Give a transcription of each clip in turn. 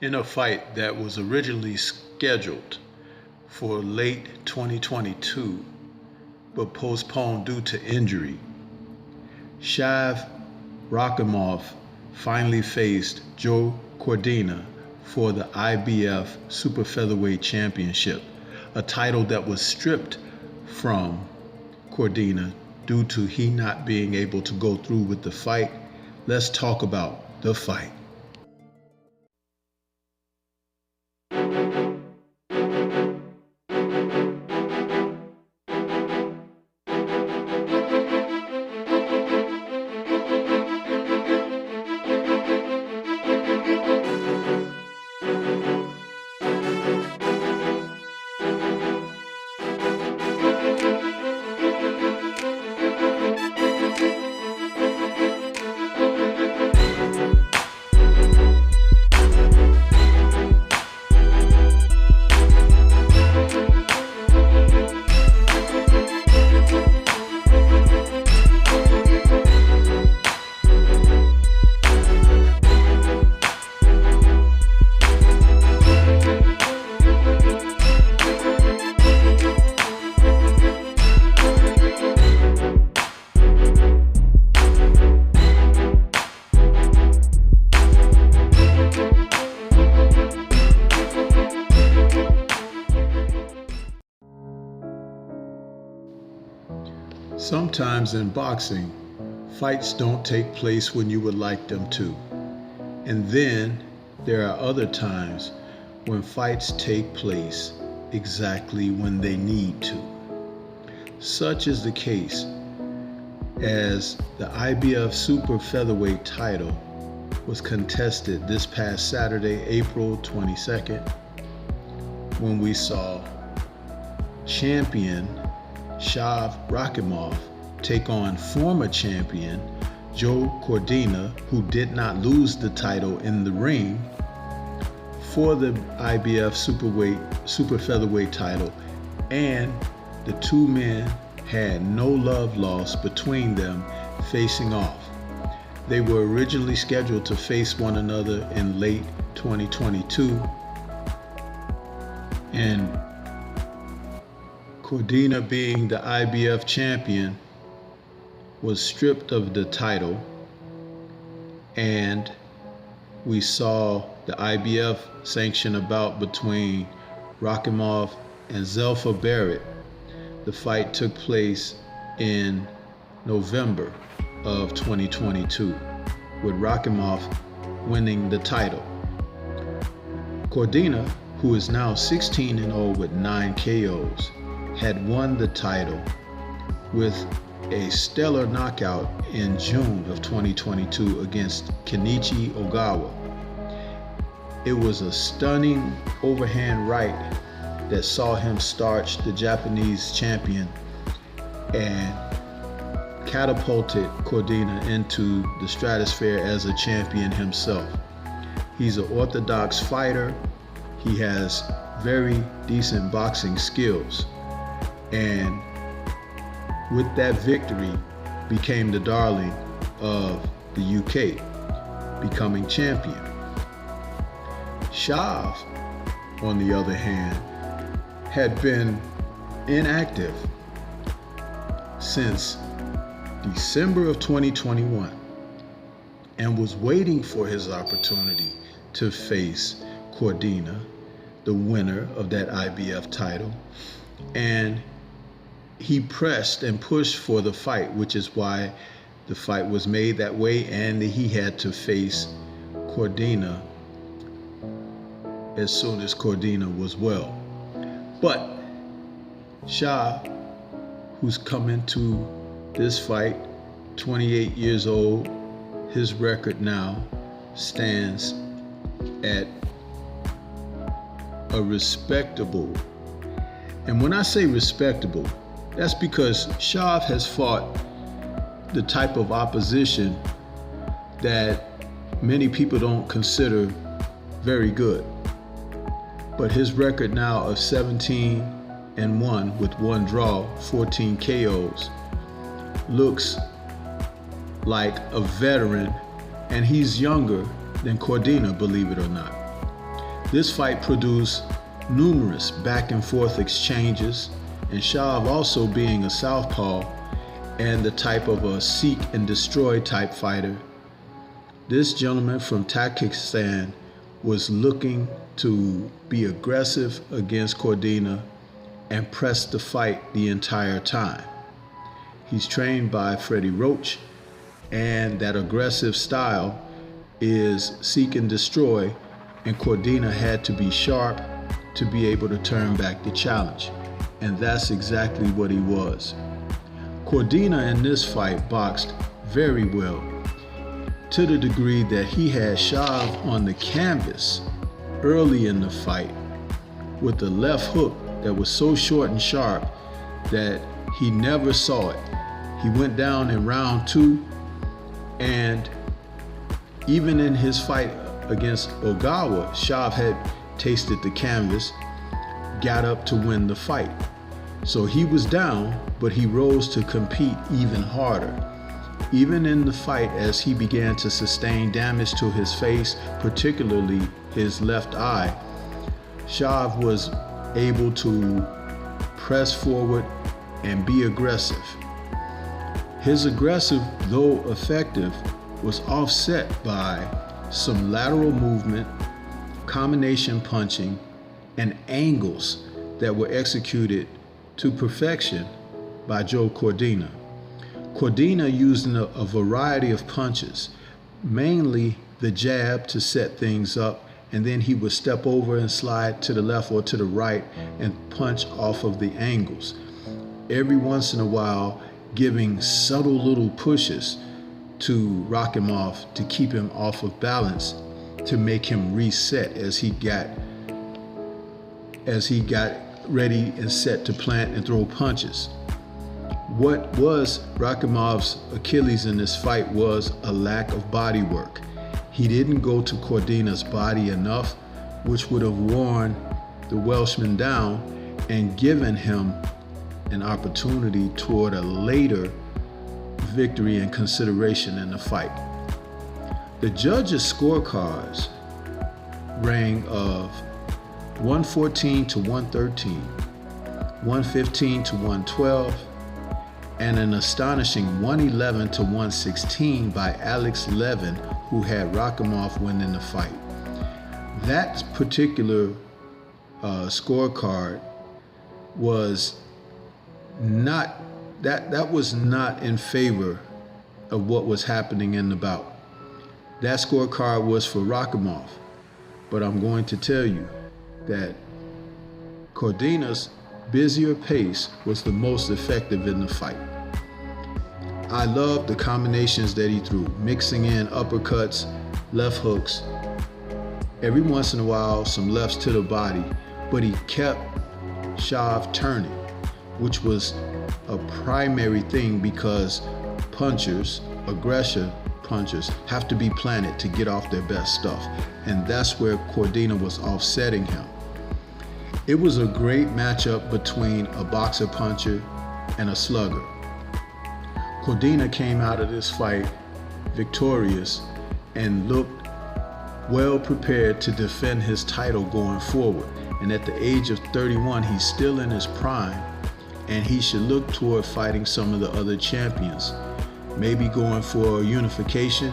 In a fight that was originally scheduled for late 2022 but postponed due to injury, Shav Rakhimov finally faced Joe Cordina for the IBF Super Featherweight Championship, a title that was stripped from Cordina due to he not being able to go through with the fight. Let's talk about the fight. Sometimes in boxing, fights don't take place when you would like them to. And then there are other times when fights take place exactly when they need to. Such is the case as the IBF Super Featherweight title was contested this past Saturday, April 22nd, when we saw champion Shav Rakhimov take on former champion Joe Cordina, who did not lose the title in the ring, for the IBF Super Featherweight title, and the two men had no love lost between them facing off. They were originally scheduled to face one another in late 2022, and Cordina, being the IBF champion, was stripped of the title, and we saw the IBF sanction a bout between Rakhimov and Zelfa Barrett. The fight took place in November of 2022, with Rakhimov winning the title. Cordina, who is now 16-0 with 9 KOs, had won the title with a stellar knockout in June of 2022 against Kenichi Ogawa. It was a stunning overhand right that saw him starch the Japanese champion and catapulted Cordina into the stratosphere as a champion himself. He's an orthodox fighter. He has very decent boxing skills, and with that victory became the darling of the UK, becoming champion. Shav, on the other hand, had been inactive since December of 2021 and was waiting for his opportunity to face Cordina, the winner of that IBF title, and he pressed and pushed for the fight, which is why the fight was made that way, and he had to face Cordina as soon as Cordina was well. But Shav, who's come into this fight 28 years old, his record now stands at a respectable, and when I say respectable, that's because Shav has fought the type of opposition that many people don't consider very good. But his record now of 17-1 with 1 draw, 14 KOs, looks like a veteran, and he's younger than Cordina, believe it or not. This fight produced numerous back and forth exchanges, and Shav, also being a southpaw and the type of a seek and destroy type fighter, this gentleman from Tajikistan was looking to be aggressive against Cordina and press the fight the entire time. He's trained by Freddie Roach, and that aggressive style is seek and destroy, and Cordina had to be sharp to be able to turn back the challenge, and that's exactly what he was. Cordina in this fight boxed very well, to the degree that he had Shav on the canvas early in the fight with the left hook that was so short and sharp that he never saw it. He went down in round 2, and even in his fight against Ogawa, Shav had tasted the canvas, got up to win the fight. So he was down, but he rose to compete even harder. Even in the fight, as he began to sustain damage to his face, particularly his left eye, Shav was able to press forward and be aggressive. His aggressive, though effective, was offset by some lateral movement, combination punching, and angles that were executed to perfection by Joe Cordina. Cordina used a variety of punches, mainly the jab to set things up, and then he would step over and slide to the left or to the right and punch off of the angles. Every once in a while, giving subtle little pushes to rock him off, to keep him off of balance, to make him reset as he got ready and set to plant and throw punches. What was Rakimov's Achilles in this fight was a lack of body work. He didn't go to Cordina's body enough, which would have worn the Welshman down and given him an opportunity toward a later victory and consideration in the fight. The judges' scorecards rang of 114 to 113, 115 to 112, and an astonishing 111 to 116 by Alex Levin, who had Rakimov winning the fight. That particular scorecard was not in favor of what was happening in the bout. That scorecard was for Rakimov, but I'm going to tell you that Cordina's busier pace was the most effective in the fight. I loved the combinations that he threw, mixing in uppercuts, left hooks, every once in a while some lefts to the body, but he kept Shav turning, which was a primary thing because punchers, aggressive punchers, have to be planted to get off their best stuff, and that's where Cordina was offsetting him. It was a great matchup between a boxer puncher and a slugger. Cordina came out of this fight victorious and looked well prepared to defend his title going forward. And at the age of 31, he's still in his prime, and he should look toward fighting some of the other champions, maybe going for unification,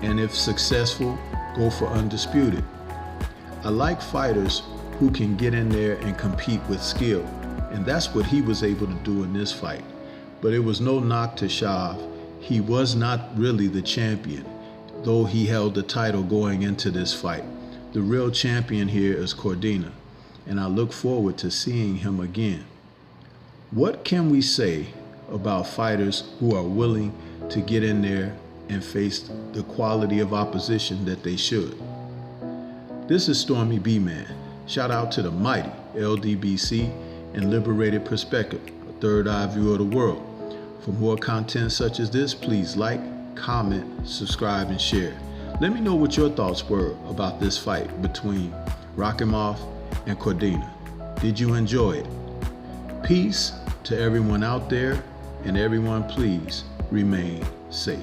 and if successful, go for undisputed. I like fighters who can get in there and compete with skill, and that's what he was able to do in this fight. But it was no knock to Shav. He was not really the champion, though he held the title going into this fight. The real champion here is Cordina, and I look forward to seeing him again. What can we say about fighters who are willing to get in there and face the quality of opposition that they should? This is Stormy B-Man. Shout out to the mighty LDBC and Liberated Perspective, a third eye view of the world. For more content such as this, please like, comment, subscribe, and share. Let me know what your thoughts were about this fight between Rakimov and Cordina. Did you enjoy it? Peace to everyone out there, and everyone please remain safe.